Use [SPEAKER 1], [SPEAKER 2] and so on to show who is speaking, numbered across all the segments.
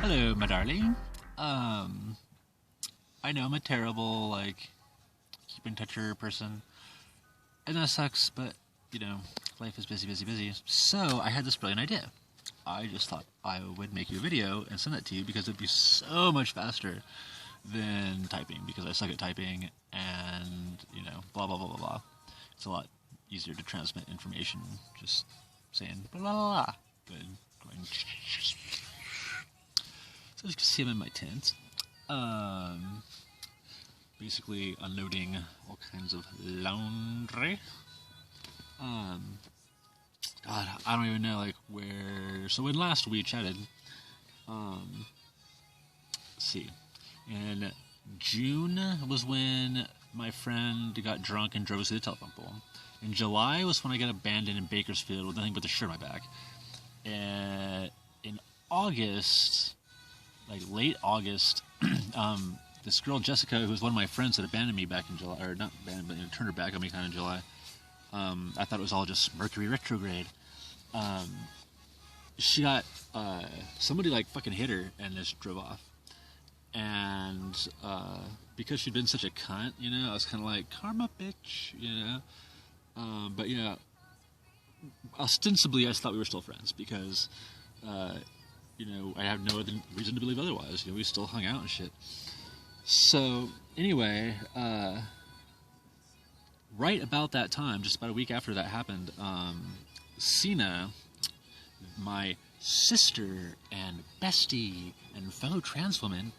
[SPEAKER 1] Hello, my darling. I know I'm a terrible, keep in toucher person, and that sucks, but, life is busy, busy, busy. So, I had this brilliant idea. I just thought I would make you a video and send it to you because it'd be so much faster than typing, because I suck at typing, and, blah, blah, blah, blah, blah. It's a lot easier to transmit information just saying blah, blah, blah, than going... So as you can see, I'm in my tent, basically unloading all kinds of laundry. God, I don't even know, where... So when last we chatted, let's see, in June was when my friend got drunk and drove us to the telephone pole. In July was when I got abandoned in Bakersfield with nothing but the shirt on my back. And in August... late August, this girl Jessica, who was one of my friends that abandoned me back in July, or not abandoned, but turned her back on me kind of in July. I thought it was all just Mercury retrograde. She got, somebody fucking hit her and just drove off. And, because she'd been such a cunt, I was kind of like, karma, bitch, but, ostensibly I thought we were still friends because, I have no other reason to believe otherwise. We still hung out and shit. So, anyway, right about that time, just about a week after that happened, Sina, my sister and bestie and fellow trans woman,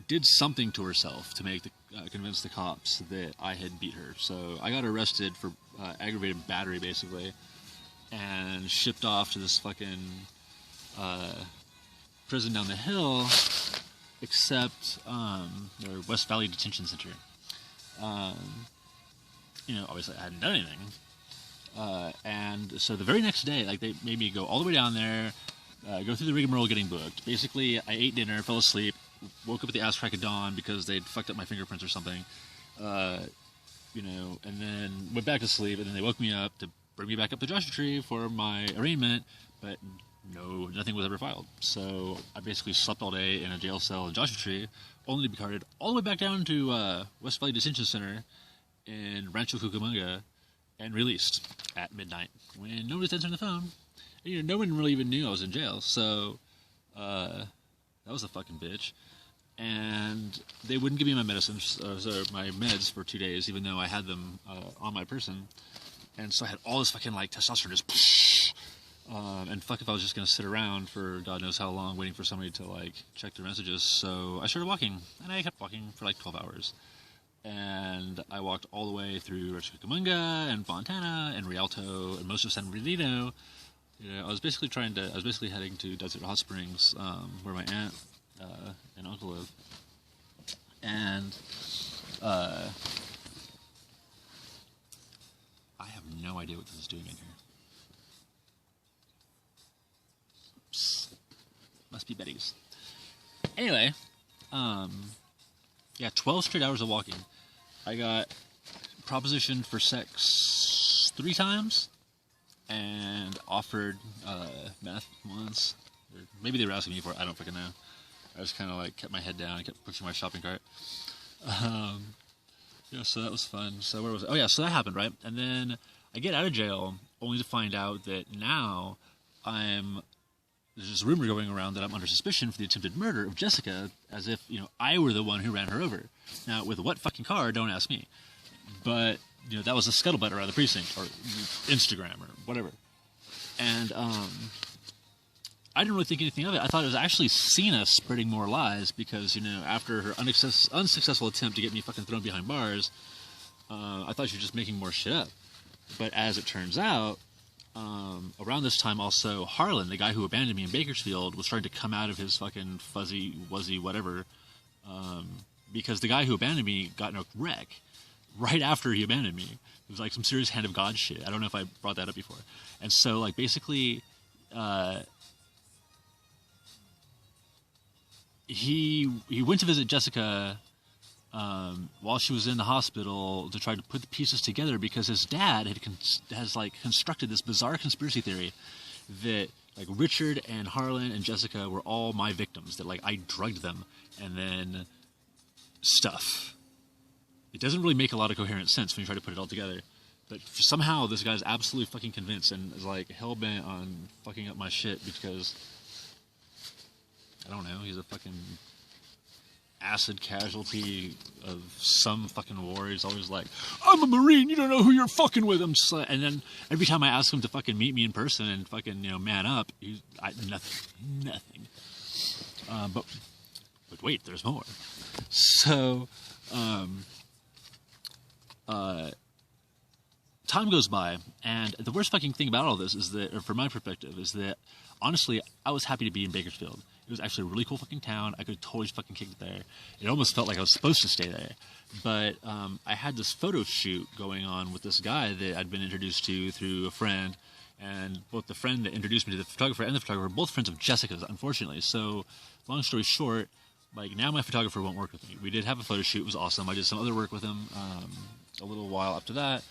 [SPEAKER 1] did something to herself to make convince the cops that I had beat her. So I got arrested for aggravated battery, basically, and shipped off to this fucking prison down the hill, except their West Valley Detention Center. Obviously I hadn't done anything. And so the very next day, they made me go all the way down there, go through the rigmarole getting booked. Basically, I ate dinner, fell asleep, woke up at the ass crack of dawn because they'd fucked up my fingerprints or something. And then went back to sleep, and then they woke me up to bring me back up to Joshua Tree for my arraignment, but nothing was ever filed. So I basically slept all day in a jail cell in Joshua Tree, only to be carted all the way back down to West Valley Detention Center in Rancho Cucamonga and released at midnight when nobody was answering the phone. And, no one really even knew I was in jail, so that was a fucking bitch. And they wouldn't give me my medicines, my meds for 2 days, even though I had them on my person. And so I had all this fucking testosterone just and fuck if I was just gonna sit around for God knows how long waiting for somebody to check their messages. So I started walking, and I kept walking for 12 hours. And I walked all the way through Rancho Cucamonga and Fontana and Rialto and most of San Bernardino. I was basically heading to Desert Hot Springs, where my aunt and uncle live. And I have no idea what this is doing in here. Must be Betty's. Anyway, 12 straight hours of walking. I got propositioned for sex 3 times and offered meth once. Or maybe they were asking me for it, I don't fucking know. I just kind of kept my head down and kept pushing my shopping cart. So that was fun. So where was it? Oh yeah, so that happened, right? And then I get out of jail only to find out that now there's this rumor going around that I'm under suspicion for the attempted murder of Jessica, as if, I were the one who ran her over. Now, with what fucking car, don't ask me. But, that was a scuttlebutt around the precinct, or Instagram, or whatever. And, I didn't really think anything of it. I thought it was actually Cena spreading more lies, because, after her unsuccessful attempt to get me fucking thrown behind bars, I thought she was just making more shit up. But as it turns out, around this time also, Harlan, the guy who abandoned me in Bakersfield, was trying to come out of his fucking fuzzy, wuzzy, whatever, because the guy who abandoned me got in a wreck right after he abandoned me. It was some serious hand of God shit. I don't know if I brought that up before. And so, basically, he went to visit Jessica while she was in the hospital to try to put the pieces together, because his dad has constructed this bizarre conspiracy theory that Like, Richard and Harlan and Jessica were all my victims. That, like, I drugged them and then stuff. It doesn't really make a lot of coherent sense when you try to put it all together. But somehow this guy's absolutely fucking convinced and is, like, hell-bent on fucking up my shit because, I don't know, he's a fucking acid casualty of some fucking war. He's always like, I'm a Marine, you don't know who you're fucking with. I'm just like, and then every time I ask him to fucking meet me in person and fucking, you know, man up, nothing. But wait, there's more. So, time goes by, and the worst fucking thing about all this is that, or from my perspective, is that, honestly, I was happy to be in Bakersfield. It was actually a really cool fucking town. I could totally fucking kick it there. It almost felt like I was supposed to stay there. But I had this photo shoot going on with this guy that I'd been introduced to through a friend, and both the friend that introduced me to the photographer and the photographer were both friends of Jessica's, unfortunately. So, long story short, like, now my photographer won't work with me. We did have a photo shoot. It was awesome. I did some other work with him a little while after that.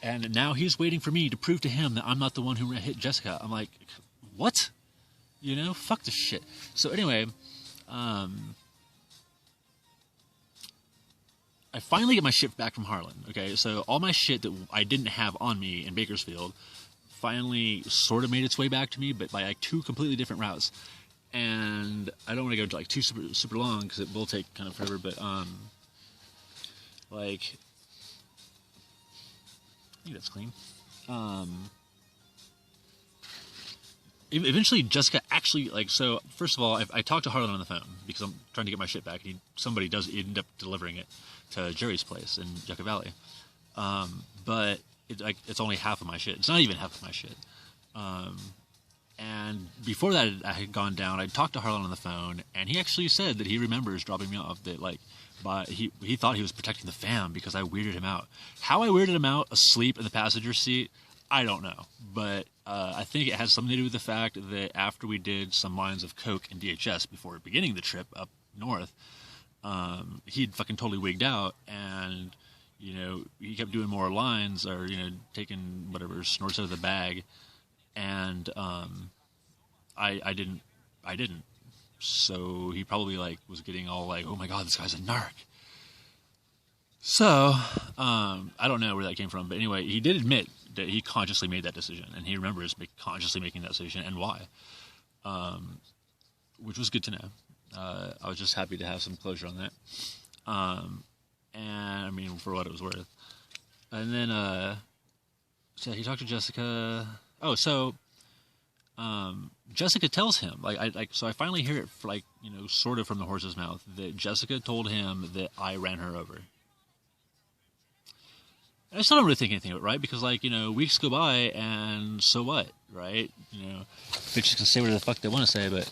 [SPEAKER 1] And now he's waiting for me to prove to him that I'm not the one who hit Jessica. I'm like, what? You know, fuck this shit. So anyway, I finally get my shit back from Harlan. Okay, so all my shit that I didn't have on me in Bakersfield finally sort of made its way back to me, but by like 2 completely different routes. And I don't want to go into like too super long because it will take kind of forever. But like, I think that's clean. Eventually, Jessica actually, like, so, first of all, I talked to Harlan on the phone because I'm trying to get my shit back. Somebody does end up delivering it to Jerry's place in Yucca Valley. But it's only half of my shit. It's not even half of my shit. And before that I had gone down, I talked to Harlan on the phone, and he actually said that he remembers dropping me off, that, like, he thought he was protecting the fam because I weirded him out. How I weirded him out asleep in the passenger seat, I don't know. But I think it has something to do with the fact that after we did some lines of coke and DHS before beginning the trip up north, he'd fucking totally wigged out, and, you know, he kept doing more lines, or, you know, taking whatever snorts out of the bag, and I didn't. So he probably, like, was getting all like, oh my god, this guy's a narc. So I don't know where that came from, but anyway, he did admit that he consciously made that decision, and he remembers consciously making that decision and why, which was good to know. I was just happy to have some closure on that, and I mean, for what it was worth. And then so he talked to Jessica. Oh, so Jessica tells him, so I finally hear it, like, you know, sort of from the horse's mouth, that Jessica told him that I ran her over. I still don't really think anything of it, right? Because, like, you know, weeks go by, and so what, right? You know, bitches can say whatever the fuck they want to say, but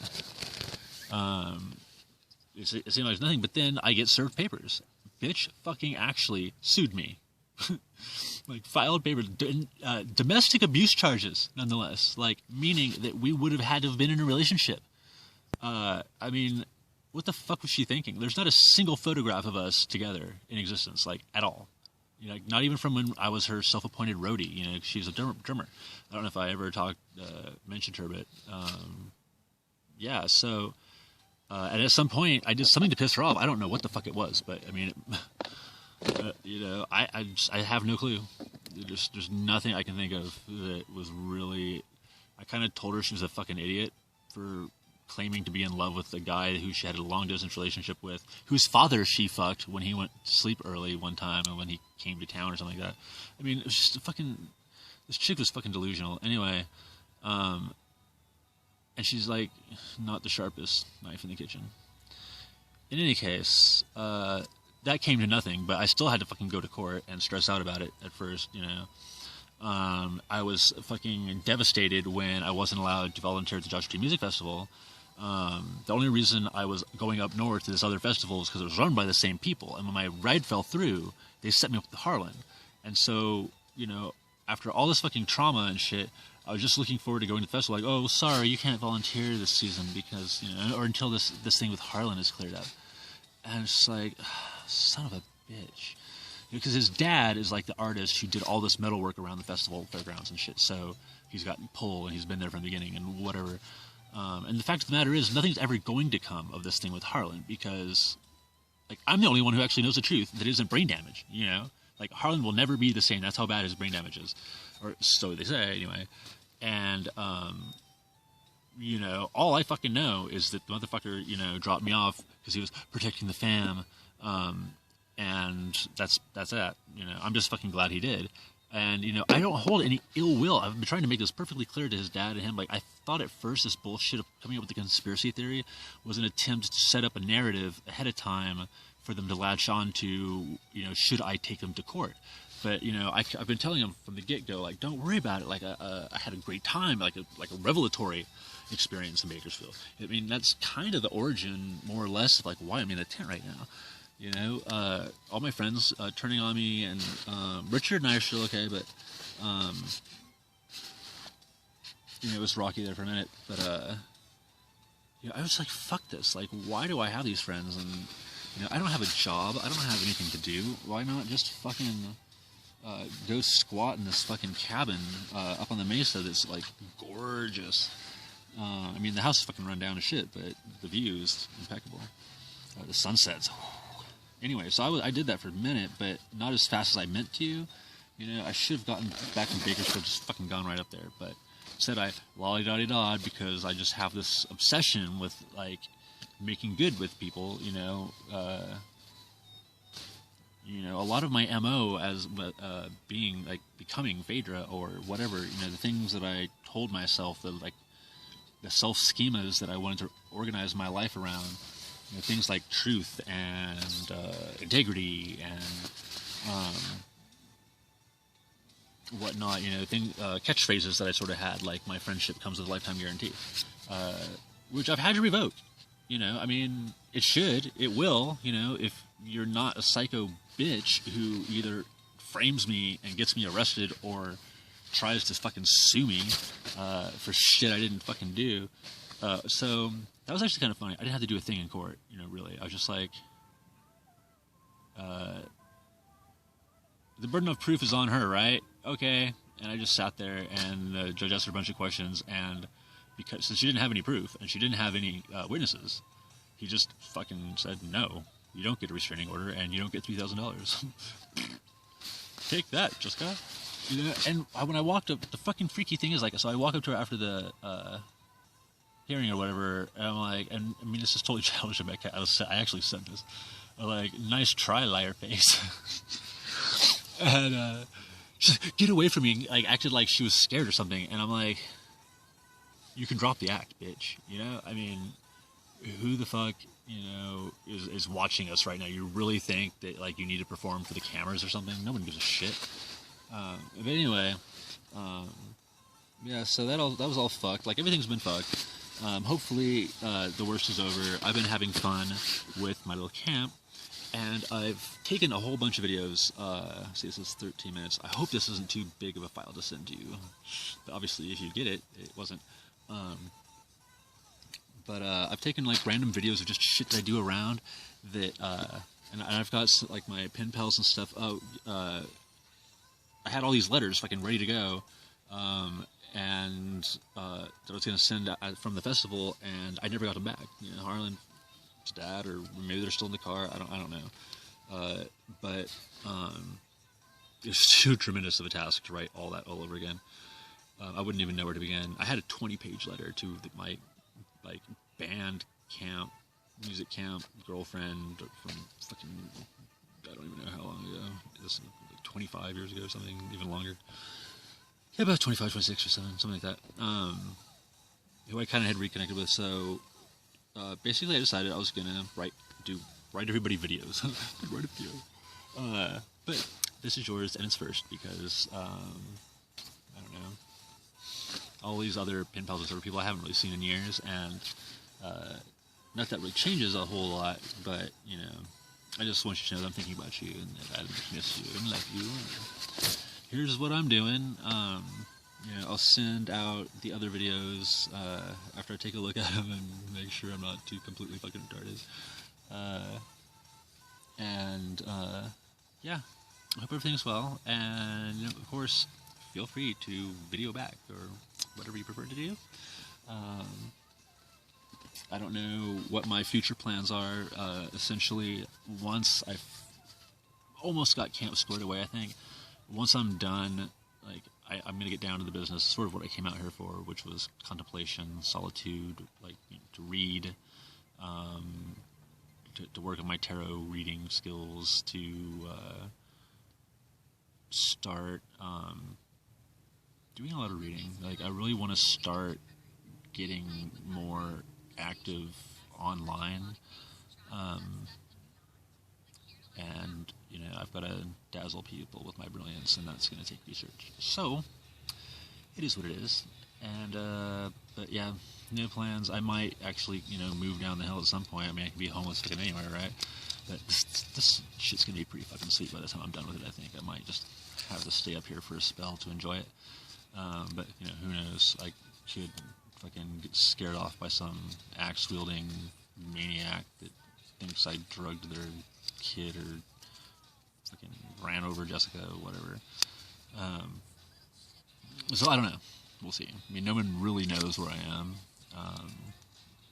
[SPEAKER 1] it seems like nothing. But then I get served papers. Bitch fucking actually sued me. Like, filed papers, domestic abuse charges, nonetheless. Like, meaning that we would have had to have been in a relationship. I mean, what the fuck was she thinking? There's not a single photograph of us together in existence, like, at all. You know, not even from when I was her self-appointed roadie. You know, she's a drummer. I don't know if I ever mentioned her, but yeah. So, and at some point, I did something to piss her off. I don't know what the fuck it was, but I mean, you know, I have no clue. There's nothing I can think of that was really. I kind of told her she was a fucking idiot for claiming to be in love with the guy who she had a long-distance relationship with, whose father she fucked when he went to sleep early one time and when he came to town or something like that. I mean, it was just this chick was fucking delusional. Anyway, and she's, like, not the sharpest knife in the kitchen. In any case, that came to nothing, but I still had to fucking go to court and stress out about it at first, you know. I was fucking devastated when I wasn't allowed to volunteer at the Joshua Tree Music Festival. The only reason I was going up north to this other festival was because it was run by the same people. And when my ride fell through, they set me up with Harlan. And so, you know, after all this fucking trauma and shit, I was just looking forward to going to the festival. Like, oh, sorry, you can't volunteer this season because, you know, or until this thing with Harlan is cleared up. And it's just like, son of a bitch. because his dad is like the artist who did all this metal work around the festival fairgrounds and shit. So he's got pull and he's been there from the beginning and whatever. And the fact of the matter is, nothing's ever going to come of this thing with Harlan because, like, I'm the only one who actually knows the truth that it isn't brain damage. You know, like Harlan will never be the same. That's how bad his brain damage is, or so they say anyway. And you know, all I fucking know is that the motherfucker, you know, dropped me off because he was protecting the fam. And that's that. You know, I'm just fucking glad he did. And, you know, I don't hold any ill will. I've been trying to make this perfectly clear to his dad and him. Like, I thought at first this bullshit of coming up with the conspiracy theory was an attempt to set up a narrative ahead of time for them to latch on to, you know, should I take them to court? But, you know, I've been telling him from the get-go, like, don't worry about it. Like, I had a great time, like a revelatory experience in Bakersfield. I mean, that's kind of the origin, more or less, of, like, why I'm in a tent right now. You know, all my friends turning on me, and Richard and I are still okay, but, you know, it was rocky there for a minute. But, you know, I was like, fuck this. Like, why do I have these friends? And, you know, I don't have a job. I don't have anything to do. Why not just fucking go squat in this fucking cabin up on the mesa that's, like, gorgeous. I mean, the house is fucking run down to shit, but the view is impeccable. The sunsets. Anyway, so I did that for a minute, but not as fast as I meant to. You know, I should have gotten back in Bakersfield, just fucking gone right up there. But instead I lolly-dotty-dod because I just have this obsession with, like, making good with people, you know. You know, a lot of my MO as being, like, becoming Phaedra or whatever, you know, the things that I told myself, the self-schemas that I wanted to organize my life around, you know, things like truth and integrity and whatnot, you know, catchphrases that I sort of had, like my friendship comes with a lifetime guarantee, which I've had to revoke. You know, I mean, it will, you know, if you're not a psycho bitch who either frames me and gets me arrested or tries to fucking sue me for shit I didn't fucking do. So that was actually kind of funny. I didn't have to do a thing in court, you know, really. I was just like, the burden of proof is on her, right? Okay. And I just sat there, and the judge asked her a bunch of questions, and since she didn't have any proof, and she didn't have any witnesses, he just fucking said, no, you don't get a restraining order, and you don't get $3,000. Take that, Jessica. You know, and when I walked up, the fucking freaky thing is, like, so I walk up to her after the hearing or whatever, and I'm like, and I mean, this is totally childish. I actually said this. I'm like, nice try, liar face. And she's like, get away from me, like, acted like she was scared or something. And I'm like, you can drop the act, bitch. You know, I mean, who the fuck, you know, is watching us right now? You really think that, like, you need to perform for the cameras or something? No one gives a shit. But anyway, yeah, so that was all fucked. Like, everything's been fucked. Hopefully, the worst is over. I've been having fun with my little camp, and I've taken a whole bunch of videos. See, this is 13 minutes. I hope this isn't too big of a file to send to you. But obviously, if you get it, it wasn't. But I've taken, like, random videos of just shit that I do around that, and I've got, like, my pen pals and stuff. I had all these letters fucking ready to go, and that I was going to send from the festival, and I never got them back. You know, Harlan's dad, or maybe they're still in the car. I don't know. But it was too tremendous of a task to write all that all over again. I wouldn't even know where to begin. I had a 20-page letter to my, like, band camp, music camp girlfriend from fucking, I don't even know how long ago. This, like, 25 years ago or something, even longer. Yeah, about 25, 26 or something like that. Who I kind of had reconnected with. So basically, I decided I was gonna write everybody videos. Write a video. But this is yours, and it's first because I don't know. All these other pen pals and sort of people I haven't really seen in years, and not that really changes a whole lot, but, you know, I just want you to know that I'm thinking about you and that I miss you and love you. And here's what I'm doing. You know, I'll send out the other videos after I take a look at them and make sure I'm not too completely fucking retarded. Yeah. I hope everything's well, and of course, feel free to video back or whatever you prefer to do. I don't know what my future plans are. Essentially, once I've almost got camp squared away, I think, once I'm done, like, I'm going to get down to the business, sort of what I came out here for, which was contemplation, solitude, like, to read, to work on my tarot reading skills, to start doing a lot of reading. Like, I really want to start getting more active online, and I've got to dazzle people with my brilliance, and that's going to take research. So it is what it is. And but yeah, no plans. I might actually move down the hill at some point. I mean, I can be homeless fucking anywhere, right? But this shit's gonna be pretty fucking sweet by the time I'm done with it. I think I might just have to stay up here for a spell to enjoy it. But who knows? I could fucking get scared off by some axe-wielding maniac that thinks I drugged their kid or fucking ran over Jessica or whatever. So I don't know. We'll see. I mean, no one really knows where I am,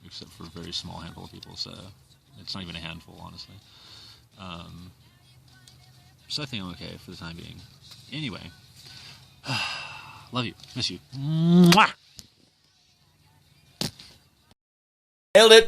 [SPEAKER 1] except for a very small handful of people, so it's not even a handful, honestly. So I think I'm okay for the time being. Anyway, love you. Miss you. Mwah!
[SPEAKER 2] Nailed it.